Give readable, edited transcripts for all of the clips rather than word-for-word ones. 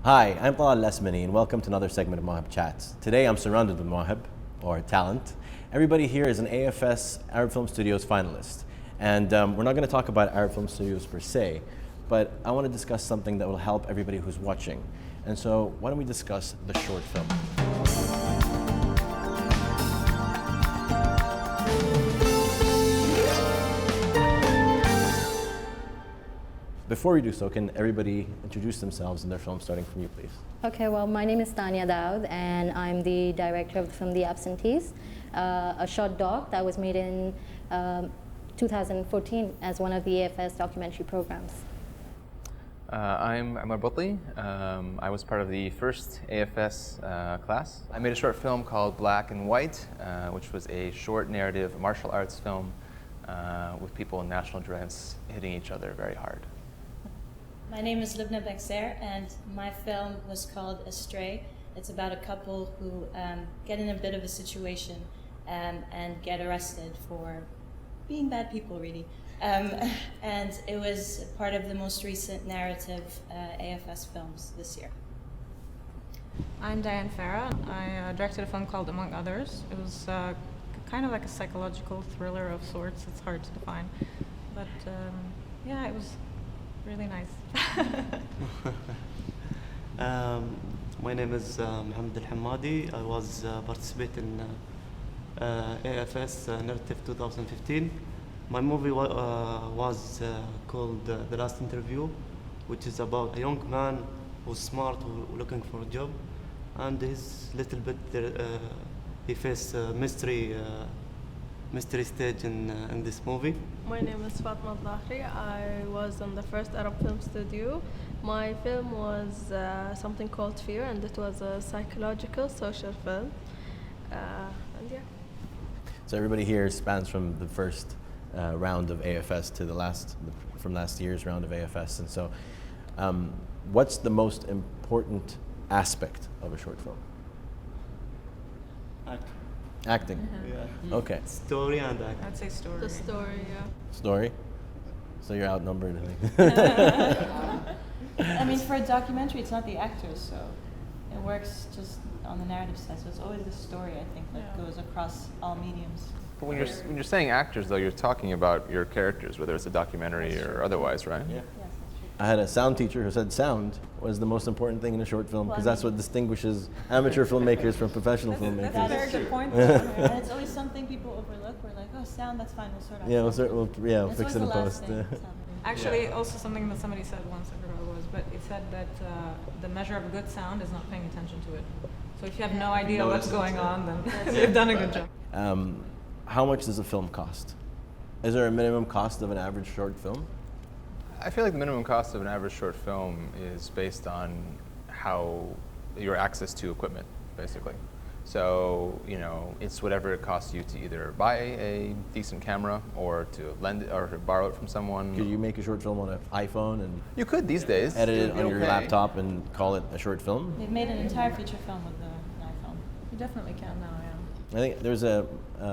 Hi, I'm Talal Lesmani and welcome to another segment of Mawaheb Chats. Today I'm surrounded with Mawaheb, or talent. Everybody here is an AFS Arab Film Studios finalist. And we're not going to talk about Arab Film Studios per se, but I want to discuss something that will help everybody who's watching. And so why don't we discuss the short film? Before we do so, can everybody introduce themselves and their film, starting from you, please? Okay, well, my name is Tanya Daud, and I'm the director of the film The Absentees, a short doc that was made in 2014 as one of the AFS documentary programs. I'm Amar Butli. I was part of the first AFS class. I made a short film called Black and White, which was a short narrative martial arts film with people in national dress hitting each other very hard. My name is Lubna Bekser, and my film was called Astray. It's about a couple who get in a bit of a situation and get arrested for being bad people, really. And it was part of the most recent narrative AFS films this year. I'm Diane Farah. I directed a film called Among Others. It was kind of like a psychological thriller of sorts. It's hard to define, but yeah, it was really nice. My name is Mohammed Al Hamadi. I was participating in AFS Narrative 2015. My movie was called The Last Interview, which is about a young man who's smart, who's looking for a job, and he's little bit he faced mystery stage in this movie. My name is Fatma Al-Dhahri. I was on the first Arab Film Studio. My film was something called Fear, and it was a psychological social film. And yeah. So everybody here spans from the first round of AFS to from last year's round of AFS. And so what's the most important aspect of a short film? Acting. Yeah. Okay. Story and acting. I'd say story. The story, yeah. Story? So you're outnumbered, I think. I mean, for a documentary, it's not the actors, so it works just on the narrative side. So it's always the story, I think, that goes across all mediums. But when you're saying actors, though, you're talking about your characters, whether it's a documentary or otherwise, right? Yeah. Yes, that's true. I had a sound teacher who said sound was the most important thing in a short film because that's what distinguishes amateur filmmakers from professional filmmakers. That's a Very good point. And it's always something people overlook. We're like, oh, sound, that's fine, we'll sort out. Yeah, sound. we'll It's fix it always in the last post. thing, sound. Actually, also something that somebody said once, I forgot what it was, but it said that the measure of a good sound is not paying attention to it. So if you have no idea what's going on, then you've done a good job. How much does a film cost? Is there a minimum cost of an average short film? I feel like the minimum cost of an average short film is based on how your access to equipment, basically. So, it's whatever it costs you to either buy a decent camera or to lend it or to borrow it from someone. Could you make a short film on an iPhone and You could these days. edit it It'll on your pay. laptop and call it a short film? They've made an entire feature film with an iPhone. You definitely can now, yeah. I think there's a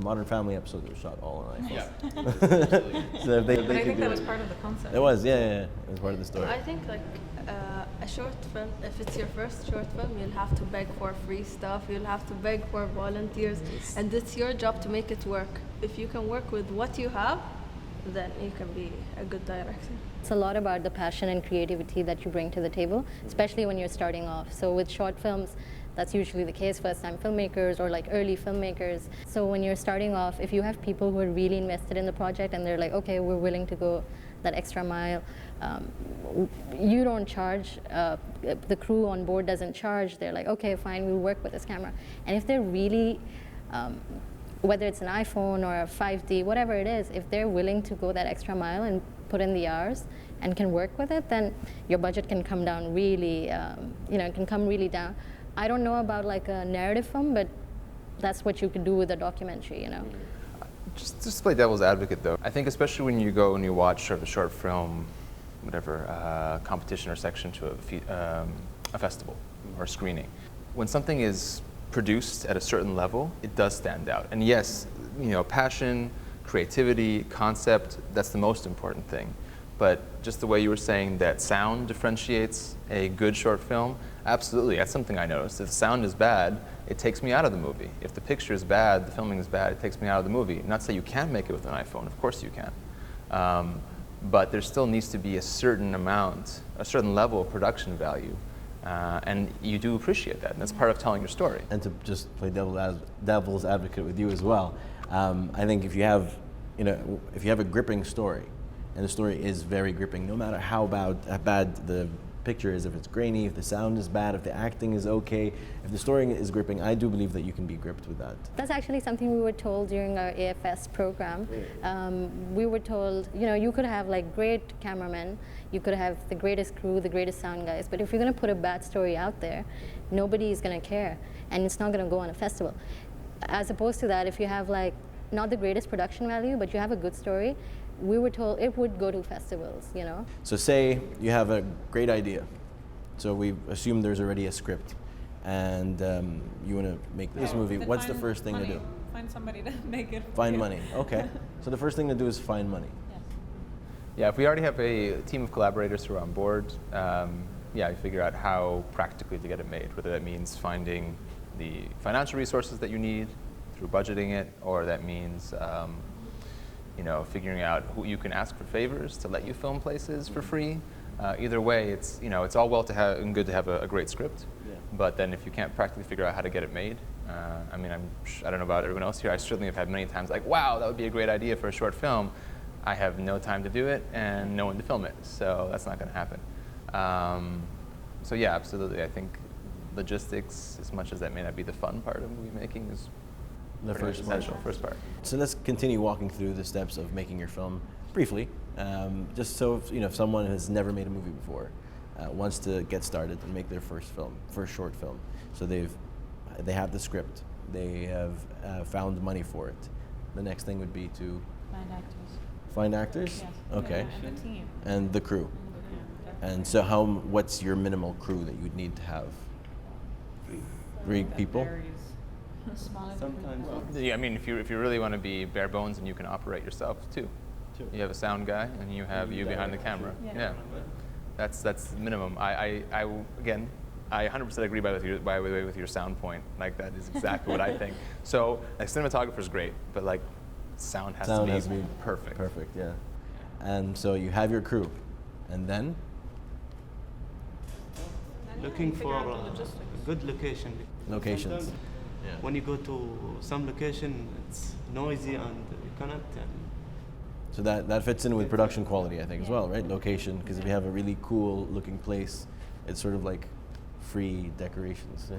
Modern Family episode that was shot all on iPhone. Yeah. So if they But I could think do that was it. part of the concept. It was, yeah. It was part of the story. I think like a short film, if it's your first short film, you'll have to beg for free stuff, you'll have to beg for volunteers, and it's your job to make it work. If you can work with what you have, then you can be a good director. It's a lot about the passion and creativity that you bring to the table, especially when you're starting off. So with short films, that's usually the case, first-time filmmakers or like early filmmakers. So when you're starting off, if you have people who are really invested in the project and they're like, okay, we're willing to go that extra mile, you don't charge, the crew on board doesn't charge, they're like, okay, fine, we'll work with this camera. And if they're really, whether it's an iPhone or a 5D, whatever it is, if they're willing to go that extra mile and put in the hours and can work with it, then your budget can come down really, it can come really down. I don't know about like a narrative film, but that's what you could do with a documentary, Just to play devil's advocate, though, I think especially when you go and you watch sort of a short film, whatever, competition or section to a festival or screening, when something is produced at a certain level, it does stand out. And yes, passion, creativity, concept, that's the most important thing. But just the way you were saying that sound differentiates a good short film, absolutely, that's something I noticed. If the sound is bad, it takes me out of the movie. If the picture is bad, the filming is bad, it takes me out of the movie. Not to say you can't make it with an iPhone, of course you can. But there still needs to be a certain amount, a certain level of production value. And you do appreciate that, and that's part of telling your story. And to just play devil's advocate with you as well, I think if you have a gripping story, and the story is very gripping, no matter how bad the picture is, if it's grainy, if the sound is bad, if the acting is okay, if the story is gripping, I do believe that you can be gripped with that. That's actually something we were told during our AFS program. We were told, you could have like great cameramen, you could have the greatest crew, the greatest sound guys, but if you're going to put a bad story out there, nobody is going to care, and it's not going to go on a festival. As opposed to that, if you have like not the greatest production value, but you have a good story, we were told it would go to festivals, So say you have a great idea. So we assume there's already a script, and you want to make this movie. What's the first thing to do? Find somebody to make it. Find money. Okay. So the first thing to do is find money. Yeah, if we already have a team of collaborators who are on board, you figure out how practically to get it made, whether that means finding the financial resources that you need through budgeting it, or that means figuring out who you can ask for favors to let you film places for free. Either way, it's all well to have and good to have a great script, but then if you can't practically figure out how to get it made, I don't know about everyone else here, I certainly have had many times like, wow, that would be a great idea for a short film. I have no time to do it and no one to film it, so that's not going to happen. So yeah, absolutely. I think logistics, as much as that may not be the fun part of movie making, is The first part. So let's continue walking through the steps of making your film briefly, just so if someone has never made a movie before, wants to get started and make their first short film. So they have the script, they have found money for it. The next thing would be to find actors. Yes. Okay. And the team. And the crew. And so what's your minimal crew that you'd need to have? 3 people? Smaller Sometimes. Yeah, if you really want to be bare bones, and you can operate yourself too. You have a sound guy, and you have you behind the camera. Yeah. That's the minimum. I 100% agree with your sound point. Like, that is exactly what I think. So like, cinematographer's great, but like sound has to be perfect. Perfect, yeah. And so you have your crew, and then Looking for a good location. locations. Sometimes when you go to some location, it's noisy and you cannot. So that fits in with production quality, I think, as well, right? Location, because if you have a really cool looking place, it's sort of like free decorations.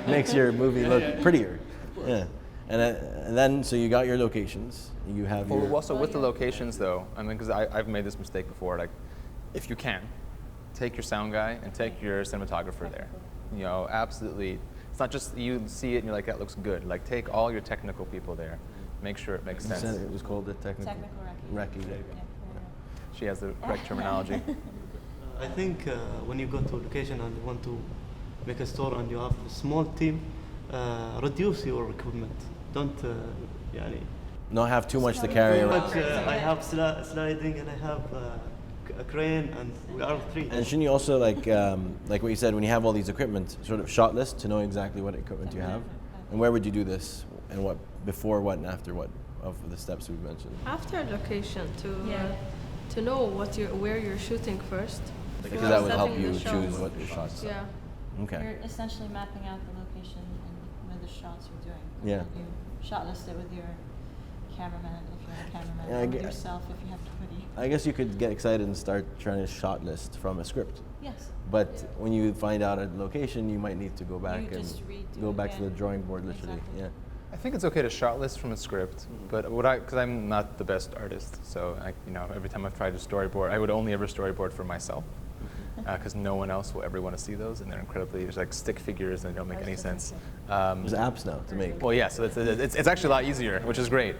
Makes your movie look prettier. Yeah. And then, so you got your locations, you have your... Well, also with the locations though, because I've made this mistake before, like, if you can, take your sound guy and take your cinematographer there. Absolutely. It's not just you see it and you're like, that looks good. Like, take all your technical people there. Make sure it makes sense. It was called the technical recce. She has the correct terminology. I think when you go to a location and you want to make a store and you have a small team, reduce your equipment. Don't, Not have too much to carry around. I have sliding and I have a crane, and we are 3. And shouldn't you also, like what you said, when you have all these equipment, sort of shot list to know exactly what equipment you have? And where would you do this? And what, before what and after what of the steps we've mentioned? After location, to know where you're shooting first. Because that would help Setting you the choose shots. what your shots are. Yeah. Okay. You're essentially mapping out the location and where the shots you're doing. Yeah. You shot list it with your cameraman if you have a cameraman, Yeah, or with yourself if you have a hoodie. I guess you could get excited and start trying to shot list from a script. Yes. But when you find out a location, you might need to go back You and just redo go it back to the again. drawing board, literally. Exactly. Yeah. I think it's okay to shot list from a script, but because I'm not the best artist, so every time I've tried to storyboard, I would only ever storyboard for myself, because no one else will ever want to see those, and there's like stick figures and they don't make any sense. There's apps now to make. Well, yeah, so it's actually a lot easier, which is great.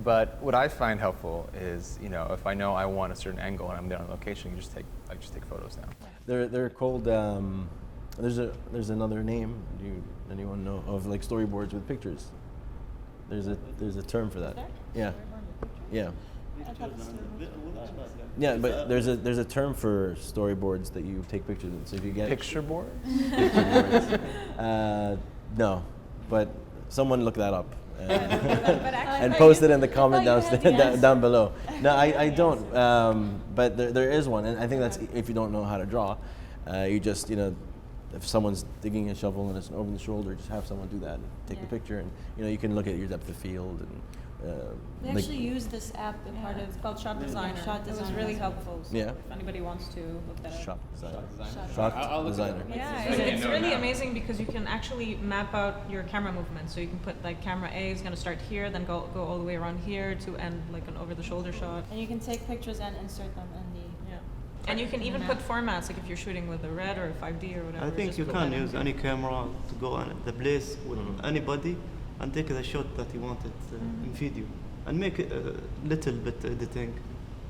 But what I find helpful is, if I know I want a certain angle and I'm there on location, you just take photos now. They're called. There's another name. Anyone know of, like, storyboards with pictures? There's a term for that. Yeah. Yeah. Yeah, but there's a term for storyboards that you take pictures in. So if you get Picture board? no, but someone look that up and actually, post it in the comment thought you had the answer. down below. No, I don't. But there is one, and I think that's if you don't know how to draw, you just if someone's digging a shovel and it's over the shoulder, just have someone do that and take the picture, and you can look at your depth of field and. We actually use this app as part of. It's called Shot Designer. Shot It was Designer. really helpful. So Yeah. if anybody wants to look that up. Shot designer. I'll look it designer. up. Yeah, It's it's no, really no. amazing because you can actually map out your camera movement. So you can put like camera A is going to start here, then go all the way around here to end like an over-the-shoulder shot. And you can take pictures and insert them in the. Yeah, and you can even Yeah. put formats like if you're shooting with a red or a 5D or whatever. I think just you put can that in. use any camera to go on the place with anybody and take the shot that you wanted in video and make it a little bit editing.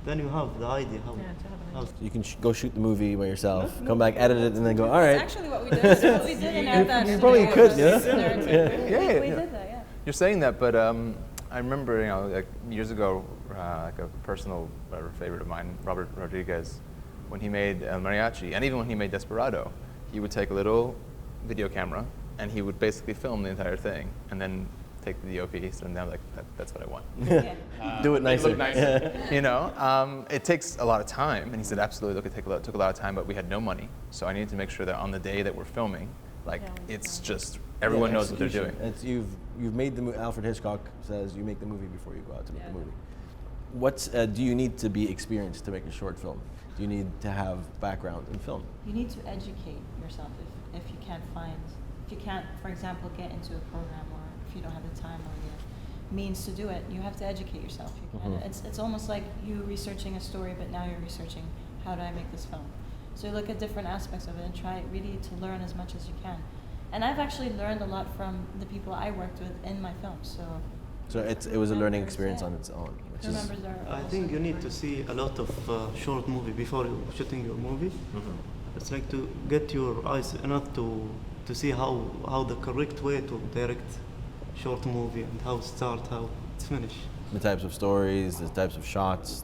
Then you have the idea how. Yeah, to have an how idea. You can go shoot the movie by yourself, come back, edit it, and then go. All It's right. actually what we did. That's what we did in our best. You probably could, yeah. Yeah, We yeah. did that, yeah. You're saying that, but I remember, like years ago, like a personal favorite of mine, Robert Rodriguez, when he made El Mariachi, and even when he made Desperado, he would take a little video camera and he would basically film the entire thing, and then take the DOP, and then like that's what I want. Do it nicer. Look nicer. It takes a lot of time, and he said absolutely. Look, it took a lot of time, but we had no money, so I needed to make sure that on the day that we're filming, like it's just everyone knows what they're doing. It's, you've made the movie. Alfred Hitchcock says you make the movie before you go out to make the movie. What do you need to be experienced to make a short film? Do you need to have background in film? You need to educate yourself if you can't, for example, get into a program, or if you don't have the time or the means to do it, you have to educate yourself. It's almost like you researching a story, but now you're researching how do I make this film. So you look at different aspects of it and try really to learn as much as you can. And I've actually learned a lot from the people I worked with in my films. So it was a learning Members, experience yeah. on its own, which The is members are I also think you need great. to see a lot of short movie before you shooting your movie. It's like to get your eyes enough to see how the correct way to direct short movie and how start, how it's finish. the types of stories, the types of shots,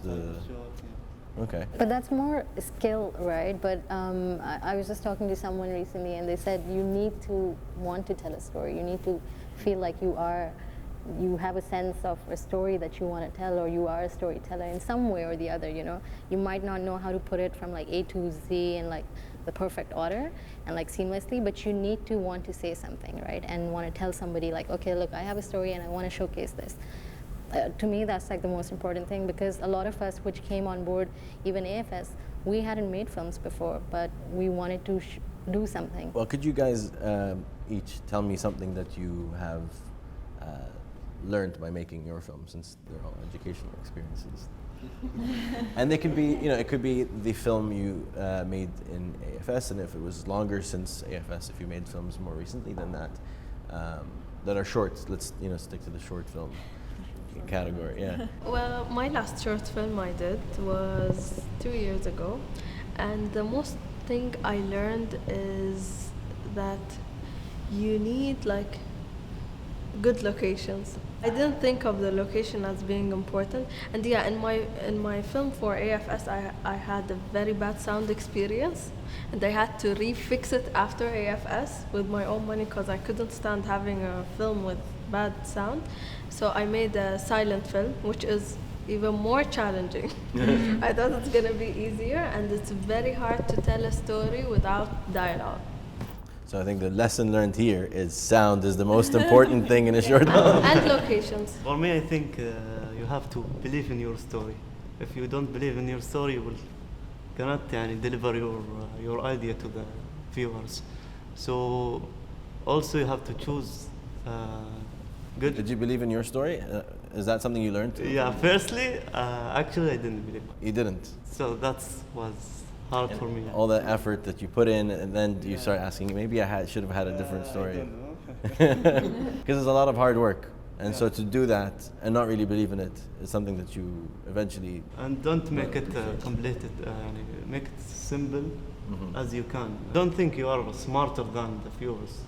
Okay. But that's more skill, right? But I was just talking to someone recently, and they said you need to want to tell a story. You need to feel like you have a sense of a story that you want to tell, or you are a storyteller in some way or the other. You might not know how to put it from like A to Z in like the perfect order and like seamlessly, but you need to want to say something, right? And want to tell somebody like, okay, look, I have a story and I want to showcase this. To me, that's like the most important thing, because a lot of us which came on board, even AFS, we hadn't made films before, but we wanted to do something. Well, could you guys each tell me something that you have learned by making your film, since they're all educational experiences? And they could be, it could be the film you made in AFS, and if it was longer since AFS, if you made films more recently than that, that are short. Let's stick to the short film category. Yeah. Well, my last short film I did was 2 years ago, and the most thing I learned is that you need like good locations. I didn't think of the location as being important, and yeah, in my film for AFS, I had a very bad sound experience, and I had to refix it after AFS with my own money because I couldn't stand having a film with bad sound. So I made a silent film, which is even more challenging. I thought it's gonna be easier, and it's very hard to tell a story without dialogue. So I think the lesson learned here is sound is the most important thing in a short film. And locations. For me, I think you have to believe in your story. If you don't believe in your story, you cannot deliver your idea to the viewers. So also you have to choose good. Did you believe in your story? Is that something you learned? Yeah, firstly, actually I didn't believe it. You didn't. So that was hard for me. All the effort that you put in, and then you start asking, maybe I should have had a different story. Because it's a lot of hard work. And so to do that and not really believe in it is something that you eventually... And don't make it complicated, make it simple as you can. Don't think you are smarter than the viewers.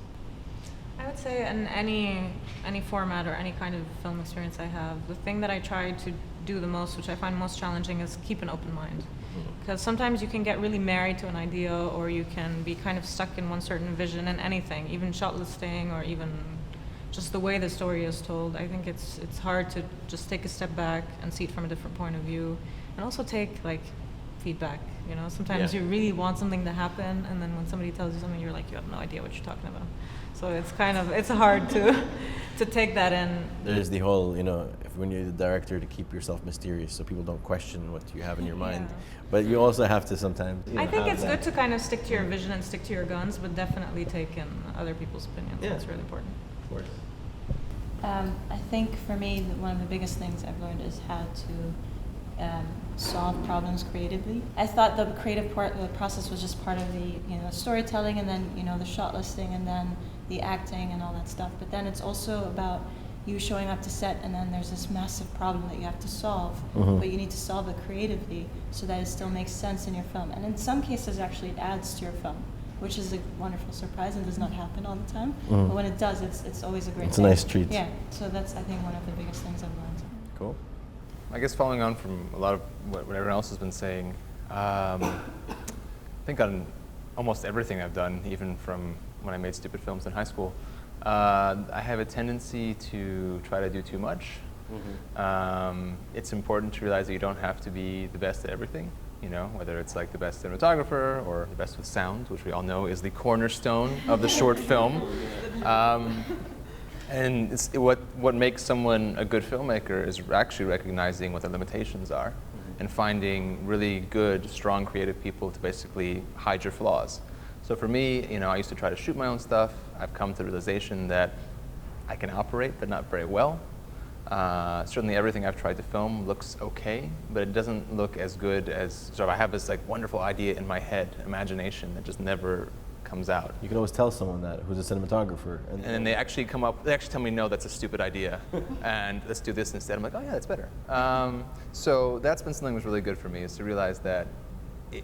I would say in any format or any kind of film experience I have, the thing that I try to do the most, which I find most challenging, is keep an open mind. Because sometimes you can get really married to an idea, or you can be kind of stuck in one certain vision in anything, even shot listing, or even just the way the story is told. I think it's hard to just take a step back and see it from a different point of view, and also take like feedback. You know, sometimes you really want something to happen, and then when somebody tells you something, you're like, you have no idea what you're talking about. So it's hard to take that in. There's the whole, you know, when you're the director, to keep yourself mysterious so people don't question what you have in your mind. But you also have to sometimes. I think it's good to kind of stick to your vision and stick to your guns, but definitely take in other people's opinions. Yeah. That's really important. Of course. I think for me, one of the biggest things I've learned is how to solve problems creatively. I thought the creative part of the process was just part of the storytelling, and then the shot listing, and then the acting and all that stuff. But then it's also about you showing up to set, and then there's this massive problem that you have to solve, but you need to solve it creatively so that it still makes sense in your film. And in some cases, actually, it adds to your film, which is a wonderful surprise and does not happen all the time. But when it does, it's always a great It's thing. a nice treat. Yeah, so that's, I think, one of the biggest things I've learned. Cool. I guess following on from a lot of what everyone else has been saying, I think on almost everything I've done, even from when I made stupid films in high school, I have a tendency to try to do too much. It's important to realize that you don't have to be the best at everything, whether it's like the best cinematographer or the best with sound, which we all know is the cornerstone of the short film. And what makes someone a good filmmaker is actually recognizing what their limitations are and finding really good, strong, creative people to basically hide your flaws. So for me, I used to try to shoot my own stuff. I've come to the realization that I can operate, but not very well. Certainly everything I've tried to film looks okay, but it doesn't look as good as, I have this like wonderful idea in my head, imagination, that just never comes out. You can always tell someone that who's a cinematographer. And then they actually tell me, no, that's a stupid idea, and let's do this instead. I'm like, oh yeah, that's better. So that's been something that was really good for me, is to realize that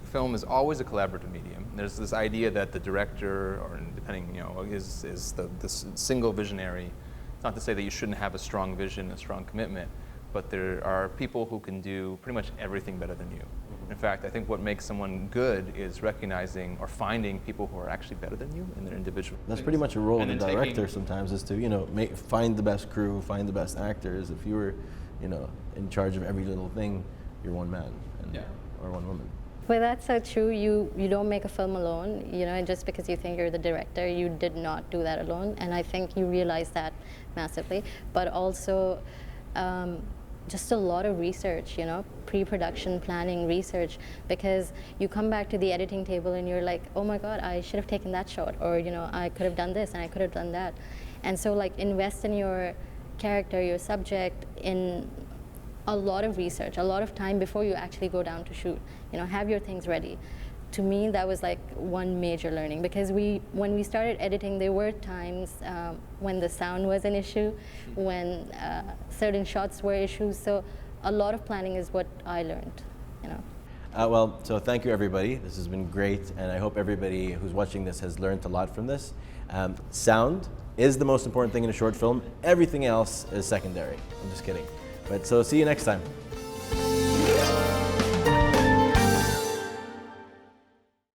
film is always a collaborative medium. There's this idea that the director, or depending, is the single visionary. It's not to say that you shouldn't have a strong vision, a strong commitment, but there are people who can do pretty much everything better than you. In fact, I think what makes someone good is recognizing or finding people who are actually better than you in their individual. That's pretty much a role of And the then director sometimes, is to find the best crew, find the best actors. If you were in charge of every little thing, you're one man or one woman. Well, that's so true. You don't make a film alone, and just because you think you're the director, you did not do that alone. And I think you realize that massively. But also, just a lot of research, pre-production planning, research, because you come back to the editing table and you're like, oh my God, I should have taken that shot, or I could have done this and I could have done that. And so like invest in your character, your subject, in a lot of research, a lot of time before you actually go down to shoot. Have your things ready. To me, that was like one major learning, because when we started editing, there were times when the sound was an issue, when certain shots were issues. So a lot of planning is what I learned. So thank you, everybody. This has been great, and I hope everybody who's watching this has learned a lot from this. Sound is the most important thing in a short film. Everything else is secondary. I'm just kidding. But so see you next time.